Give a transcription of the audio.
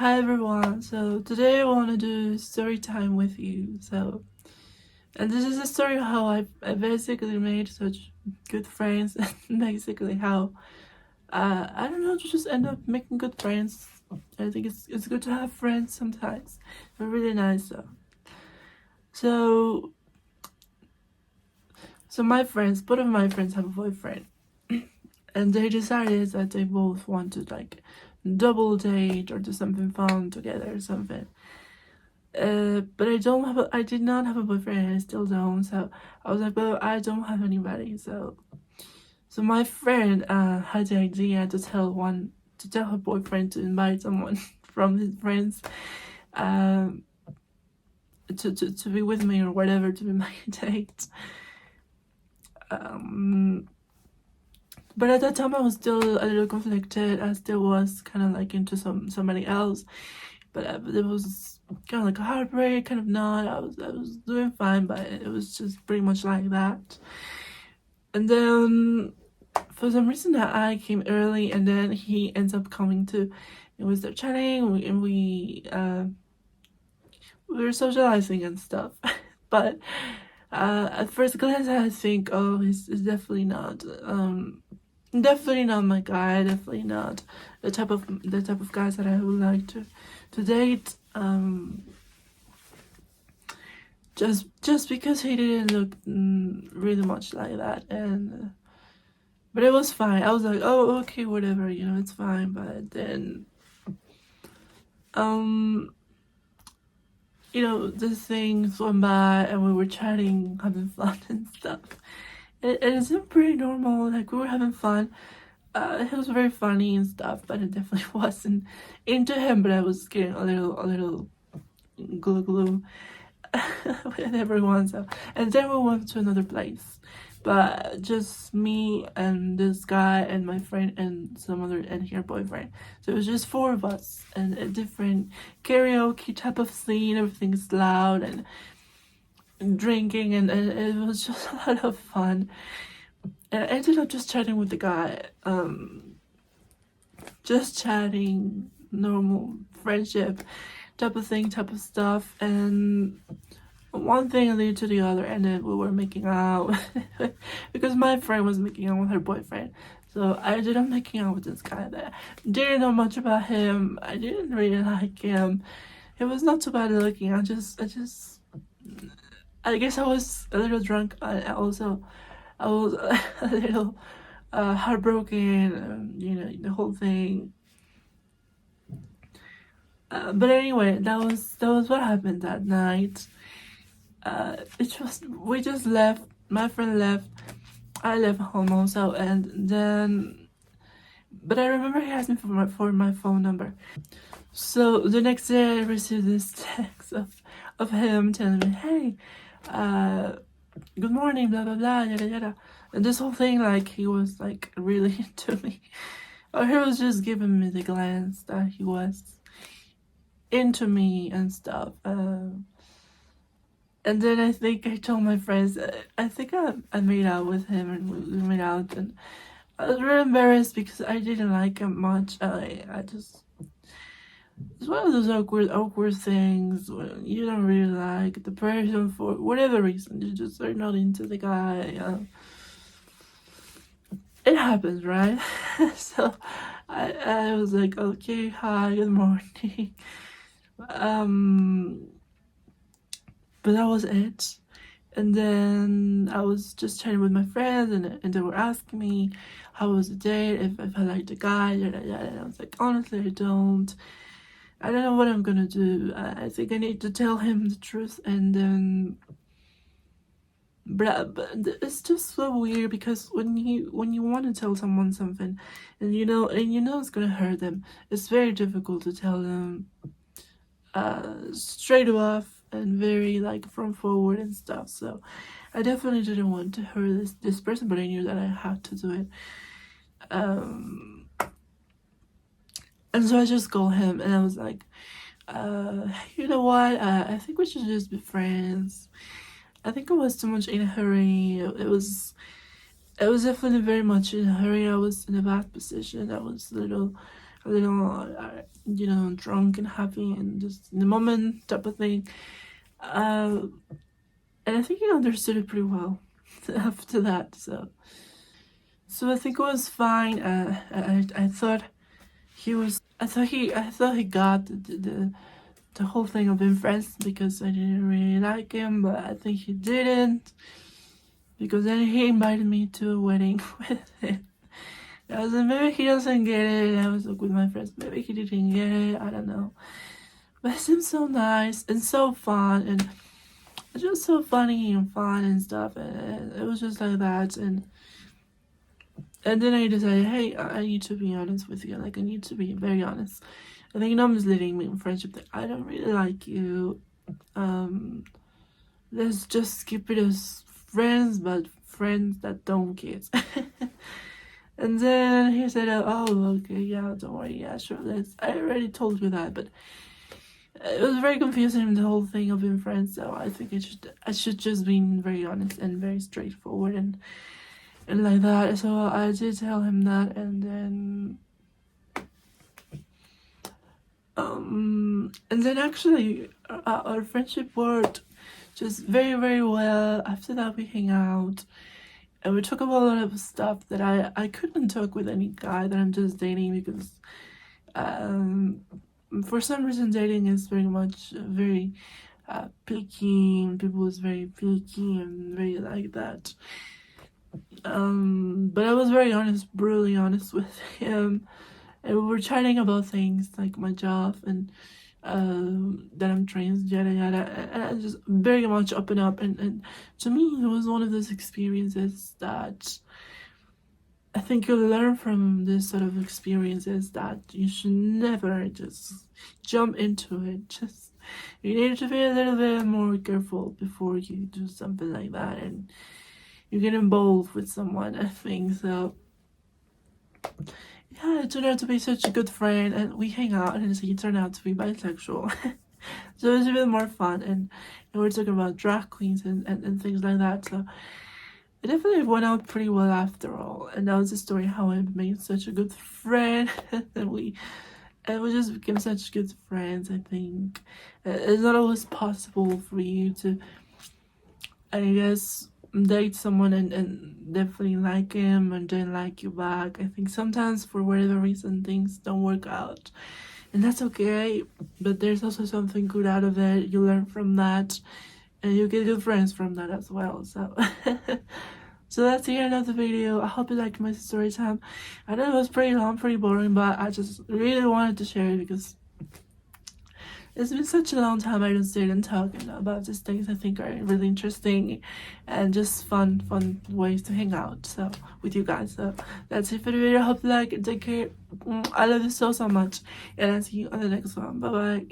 Hi everyone, so today I want to do story time with you. And this is a story of how I basically made such good friends and basically how, I don't know, to just end up making good friends. I think it's good to have friends sometimes. They're really nice though. So, so my friends, both of my friends have a boyfriend. And they decided that they both want to like double date or do something fun together or something. But I did not have a boyfriend and I still don't. So I was like, well, I don't have anybody. So my friend had the idea to tell her boyfriend to invite someone from his friends um to be with me or whatever, to be my date. Um but at that time I was still a little conflicted. I still was kind of like into somebody else, but it was kind of like a heartbreak, kind of not. I was doing fine, but it was just pretty much like that. And then for some reason I came early, and then he ends up coming too. And we start chatting, and we were socializing and stuff. But at first glance, I think, oh, he's definitely not my guy. Definitely not the type of guys that I would like to date. Just because he didn't look really much like that, and but it was fine. I was like, oh, okay, whatever, it's fine. But then, um, the things went by, and we were chatting, having fun and stuff. It seemed pretty normal. Like, we were having fun. It was very funny and stuff, but it definitely wasn't into him. But I was getting a little glue with everyone. So, and then we went to another place, but just me and this guy and my friend and some other and her boyfriend. So it was just four of us, and a different karaoke type of scene. Everything's loud and drinking, and it was just a lot of fun. And I ended up just chatting with the guy, just chatting, normal friendship type of thing, type of stuff. And one thing led to the other, and then we were making out because my friend was making out with her boyfriend. So I ended up making out with this guy that didn't know much about him. I didn't really like him. He was not too bad looking. I guess I was a little drunk. I was a little heartbroken. The whole thing. But anyway, that was what happened that night. We just left. My friend left. I left home also, and then, but I remember he asked me for my phone number. So the next day, I received this text of him telling me, "Hey, good morning, blah blah blah, yada yada," and this whole thing, like, he was like really into me, or he was just giving me the glance that he was into me and stuff. And then I think I told my friends, I think I made out with him, and we made out, and I was really embarrassed because I didn't like him much. I just, it's one of those awkward things when you don't really like the person for whatever reason. You just are not into the guy. It happens, right? So I was like, okay, hi, good morning. But that was it. And then I was just chatting with my friends, and they were asking me how was the date, if I liked the guy, yada yada. And I was like, honestly, I don't know what I'm gonna do. I think I need to tell him the truth, and then. But it's just so weird because when you want to tell someone something, and it's gonna hurt them, it's very difficult to tell them straight off and very like from forward and stuff. So I definitely didn't want to hurt this person, but I knew that I had to do it. And so I just called him, and I was like, you know what? I think we should just be friends. I think I was too much in a hurry. It was definitely very much in a hurry. I was in a bad position. I was a little you know, drunk and happy and just in the moment type of thing. And I think he understood it pretty well after that. So I think it was fine. I thought he was. I thought he got the whole thing of being friends because I didn't really like him, but I think he didn't because then he invited me to a wedding with him. I was like, maybe he doesn't get it. I was like with my friends, maybe he didn't get it. I don't know. But it seemed so nice and so fun, and it's just so funny and fun and stuff. And it was just like that, and then I decided, hey, I need to be honest with you. Like, I need to be very honest. I think you're misleading me in friendship that I don't really like you. Let's just keep it as friends, but friends that don't kiss. And then he said, oh, okay, yeah, don't worry, yeah, sure, I already told you that, but it was very confusing, the whole thing of being friends, so I think I should just be very honest and very straightforward and like that. So I did tell him that, and then actually our friendship worked just very, very well. After that we hang out and we talk about a lot of stuff that I couldn't talk with any guy that I'm just dating because for some reason dating is very much very picky, and people is very picky and very like that. But I was very honest, brutally honest with him, and we were chatting about things like my job and that I'm trans, yada yada, and I just very much open up, and to me it was one of those experiences that I think you'll learn from this sort of experiences that you should never just jump into it. Just you need to be a little bit more careful before you do something like that, and you get involved with someone, I think. So yeah, it turned out to be such a good friend, and we hang out, and he turned out to be bisexual. So it was a bit more fun, and we're talking about drag queens and things like that. So it definitely went out pretty well after all, and that was the story how I made such a good friend, and we just became such good friends. I think it's not always possible for you to, I guess, date someone and definitely like him and then like you back. I think sometimes for whatever reason things don't work out, and that's okay, but there's also something good out of it. You learn from that and you get good friends from that as well. So so that's the end of the video. I hope you liked my story time. I know it was pretty long, pretty boring, but I just really wanted to share it because it's been such a long time I don't sit and talk about these things I think are really interesting and just fun ways to hang out so with you guys. So that's it for the video. I hope you like it. Take care. I love you so much, and I'll see you on the next one. Bye bye.